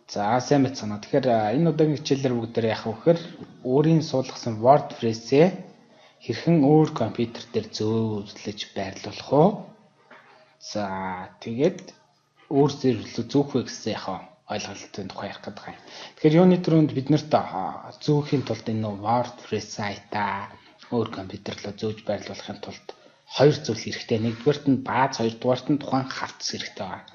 За сайн байцгаана. Тэгэхээр энэ удаагийн хичээлээр бүгдээр яах вэ гэхээр өөрийн суулгасан WordPress-ээ хэрхэн өөр компьютер дээр зөөрлөж байрлуулах вэ? За тэгээд өөр зэрэглэл зөөх вэ гэсэн яхаа ойлголтын тухай ярих гэдэг юм. Тэгэхээр юуны төрөнд бид нарт зөөхийн тулд энэ WordPress сайтаа өөр компьютер руу зөөж байрлуулахын тулд хоёр зүйл хэрэгтэй. Нэгдүгээрт нь бааз, хоёрдугаарт нь тухайн хавц хэрэгтэй байна.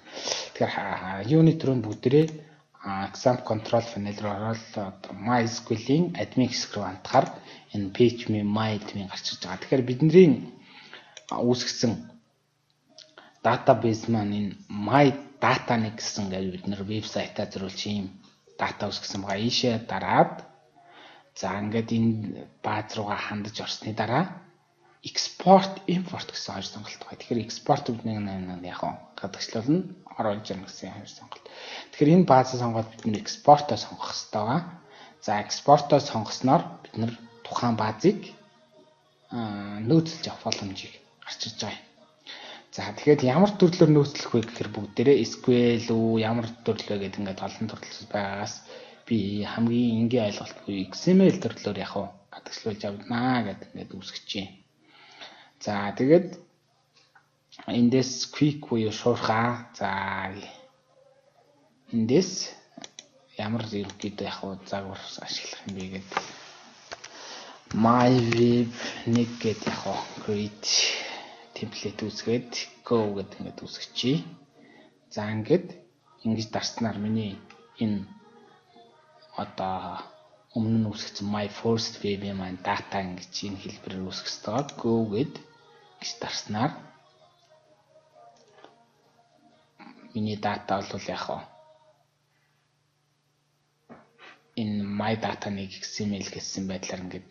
Тэгэхээр юуны төрөнд бүгдээрээ example control panel руу ороод MySQL-ийн admin хэсэг рүү хандахаар энэ PHP MyAdmin гарч ирж байгаа. Тэгэхээр бидний үүсгэсэн database маань энэ MyDataNet гэсэн гэж бид нэр вебсайтаа зөрүүлж ийм дата үүсгэсэн байгаа. Ийшээ дараад за ингээд энэ бааз руугаа хандаж орсны дараа export import гэсэн хоёр сонголт байгаа. Тэгэхээр export бидний яг гадагшлуулна оруулж яана гэсэн хоёр сонголт. Тэгэхээр энэ баазаа сонгоод бид нэр export-оо сонгох хэрэгтэй байгаа. За export-оо сонгосноор бид нэр тухайн баазыг нөөцлөж авах боломжийг гарч ирж байгаа юм. За тэгэхээр ямар төрлөөр нөөцлөх вэ гэхээр бүгдээрээ SQL үү ямар төрөл вэ гэдэг ингээд олон төрлөл байгаагаас би хамгийн энгийн ойлголт буюу XML төрлөөр яг гадагшлуулж авнаа гэдэг ингээд үүсгэж байна. За тэгээд эндээс quick буюу шуурхаа. За эндээс ямар ерөнхийдөө яг загвар ашиглах юм бэ гэдэг MyWeb1 гэдэг яг create template үүсгээд go гэдэг ингээд үүсгэчихье. За ингэж дарснаар миний энэ одоо өмнө нь үүсгэсэн my first web маань data ингэж энэ хэлбэрээр үүсгэсэн. Go гэд гэж дарснаар миний дата бол яг энэ my data-ны XML гэсэн байдлаар ингээд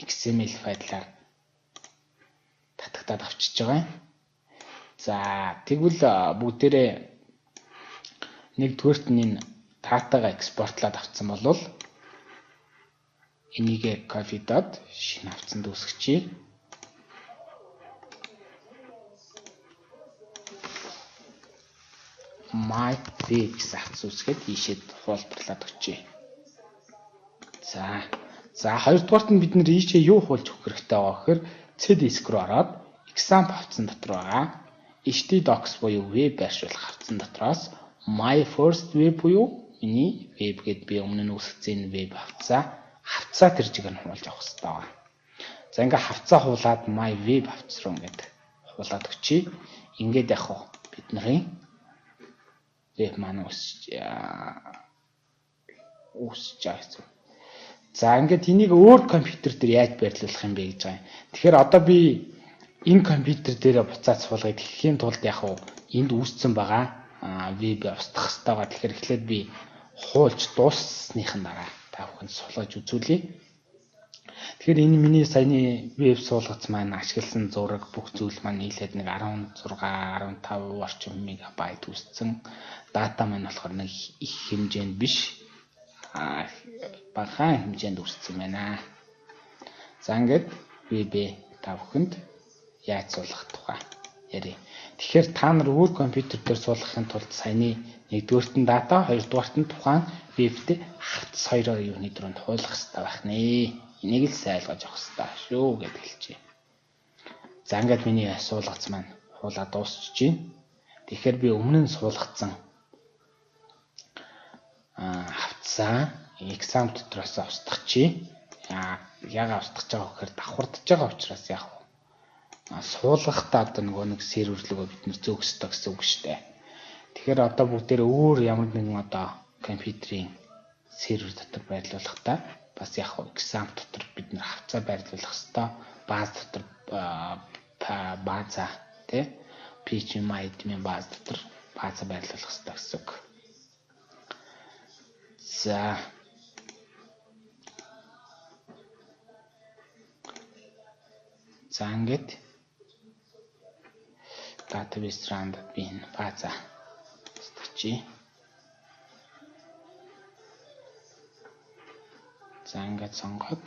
XML файлаар татагтаад авчиж байгаа юм. За тэгвэл бүгдээрээ нэгдүгээрт нь энэ датагаа экспортлоод авсан болвол энийг copy-дод шинэ хавцанд үүсгэчихье. MyWeb гэсэн хавц үүсгээд ийшээ хуулбарлаад өгчээ. За хоёрдугаарт нь бид нэр ийшээ юу хуулж өгөх хэрэгтэй байгаа гэхээр C-disk руу ороод example хавцсан дотор байгаа htdocs буюу веб байршуулах хавцсан дотроос my first web буюу миний веб гэд би өмнө нь үүсгэсэн веб хавцаа тэр жигээр нь хуулж авах хэрэгтэй байна. За ингээ хавцаа хуулаад my web хавц руу ингээд хуулаад өгчий. Ингээд яг бидний веб маань үүсэж байгаа. За ингээд энийг өөр компьютер дээр яаж байрлуулах юм бэ гэж байгаа юм. Тэгэхээр одоо би энэ компьютер дээр буцаад суулгая гэхийн тулд яг энд үүссэн байгаа веб устгах хэрэгтэй байгаа. Тэгэхээр эхлээд би хуулж дууссныхан дараа та бүхэнд суулгаж үзүүлье. Тэгэхээр энэ миний саяны веб суулгац маань ашигласан зураг бүх зүйл маань нийлээд нэг 16 15 орчим мегабайт үүссэн. Дата маань болохоор нэг их хэмжээнд биш багахан хэмжээнд үүссэн байна. За ингээд веб та бүхэнд яаж суулгах тухай ярив. Тэгэхээр та нар өөр компьютер дээр суулгахын тулд саяны нэгдүгээрт нь дата, хоёрдугаарт нь тухайн вебтэй хавц хоёроор юуны дөрөнд хуулах хэрэгтэй байх нэ. Энийг л сайн ойлгож авах хэрэгтэй шүү гэж хэлчихье. За ингээд миний суулгац маань хуулаад дуусчих чинь. Тэгэхээр би өмнө нь суулгацсан хавцаа exam дотроос устгахчи. Яагаад устгах байгаа гэхээр давхардж байгаа учраас яг суулгахтаа одоо нэг сервер рүү бид нэр зөөх ёстой гэсэн үг шүү дээ. Тэгэхээр одоо бүгдээр өөр ямар нэгэн одоо компьютерийн сервер дотор байрлуулахдаа бас яг exam дотор бид нэр хавцаа байрлуулах ёстой. Бааз дотор бааза тий PHP MyAdmin бааз дотор бааза байрлуулах ёстой гэсэн үг. За ингээд database round би энэ бааза устгачи. За ингээд сонгоод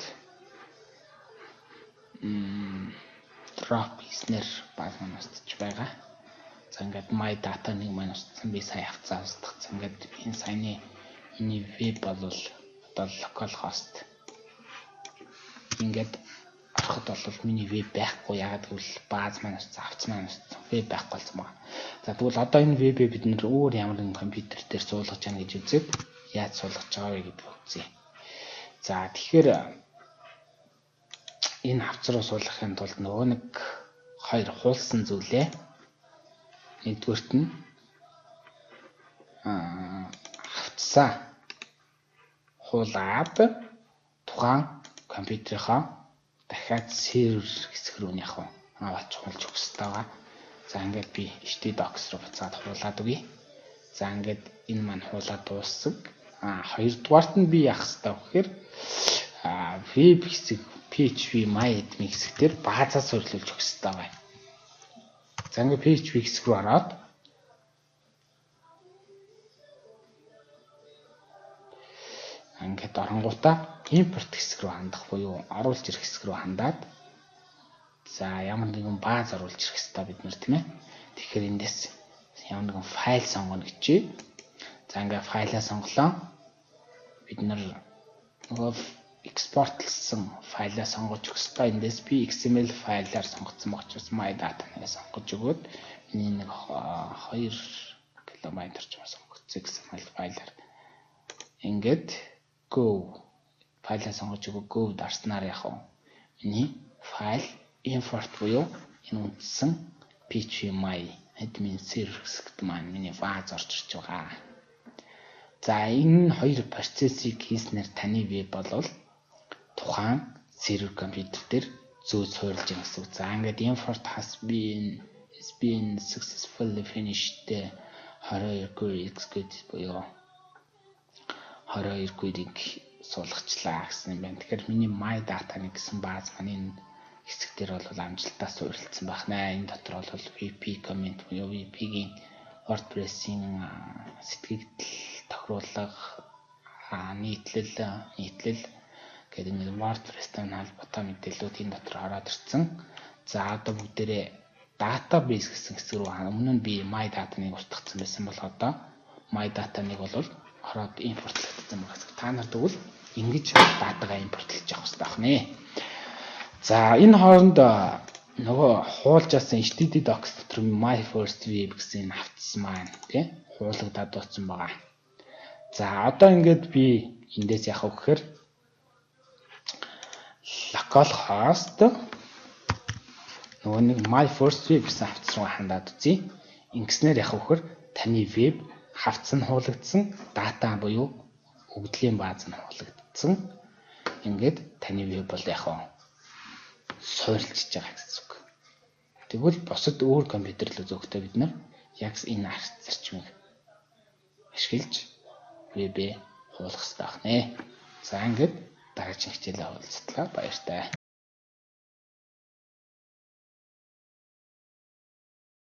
drop listener бааз маань устж байгаа. За ингээд my data нэг маань устсан би сая хавцаа устгацсан. Ингээд энэ саяны Миний веб бол одоо localhost. Ингээд ороход бол миний веб байхгүй. Ягаад гэвэл бааз маань авц маань веб байхгүй болсон байна. За тэгвэл одоо энэ вебээ бид нэр өөр ямар нэгэн компьютер дээр суулгаж яана гэж үзээд яаж суулгаж байгаа вэ гэдгийг үзье. За тэгэхээр энэ хавц руу суулгахын тулд нөгөө нэг хоёр хуулсан зүйлээ нэгдүгээрт нь хавцсаа хуулаад тухайн компьютерийнхаа дахиад сервер хэсэг рүү явах аваад чуулж өгөх хэрэгтэй байгаа. За ингээд би htdocs руу буцаад хуулаад өгье. За ингээд энэ маань хуулаад дууссан. Хоёрдугаарт нь би яах хэрэгтэй вэ гэхээр веб хэсэг PHP MyAdmin хэсэг дээр баазаа суйрлуулж өгөх хэрэгтэй байна. За ингээд PHP хэсэг рүү ороод ингээд оронгуудаа import хэсэг рүү хандах буюу оруулж ирэх хэсэг рүү хандаад за ямар нэгэн бааз оруулж ирэх хэрэгтэй бид нар тийм ээ. Тэгэхээр эндээс ямар нэгэн файл сонгоно гэчээ. За ингээд файлаа сонголоо. Бид нар нөгөө экспортлсон файлаа сонгож өгөх хэрэгтэй. Эндээс би XML файлаар сонгоцсон байгаа учраас my data-г сонгож өгөөд миний нэг 2 килобайт орчмоор сонгогдсон XML файлаар ингээд go файлаа сонгож өгөө go дарснаар яах вэ? Миний файл import буюу энэ үндсэн PHP MyAdmin server хэсэгт маань миний бааз орж ирж байгаа. За энэ хоёр процессыг хийснээр таны веб бол тухайн сервер компьютер дээр зөө суурилж байгаа гэсэн үг. За ингээд import has been successfully finished 22 query executed буюу 22 query-г суулгачлаа гэсэн юм байна. Тэгэхээр миний my data-ны гэсэн бааз маань энэ хэсэг дээр бол амжилттай суурилсан байна. Энэ дотор бол VP comment буюу VP-ийн WordPress-ийн сэтгэгдэл тохируулга нийтлэл гэдэг нэг WordPress-тай холбоотой мэдээлэлүүд энэ дотор ороод ирсэн. За одоо бүгдээрээ database гэсэн хэсэг рүү өмнө нь би my data-ныг устгацсан байсан бол одоо my data-ныг бол ороод импортлогдсон байгаа. Та нар тэгвэл ингэж датагаа импортлж явах хэрэгтэй байна. За энэ хооронд нөгөө хуулжсэн htdocs дотор my first web гэсэн хавцс маань тий хуулагдаад дууссан байгаа. За одоо ингээд би эндээс яах вэ гэхээр localhost нөгөө нэг my first web гэсэн хавцс руу хандаад үзье. Ингэснээр яах вэ гэхээр таны веб хавцс нь хуулагдсан, дата буюу өгдлийн бааз нь хуулагдсан. Ингээд таны веб бол яах вэ? Суурилж байгаа гэсэн үг. Тэгвэл бусад өөр компьютер руу зөөхтэй бид нар яг энэ арт зарчмыг ашиглаж вебээ хуулах хэрэгтэй байна. За ингээд дараагийн хичээлээ уулзтлаа баяртай.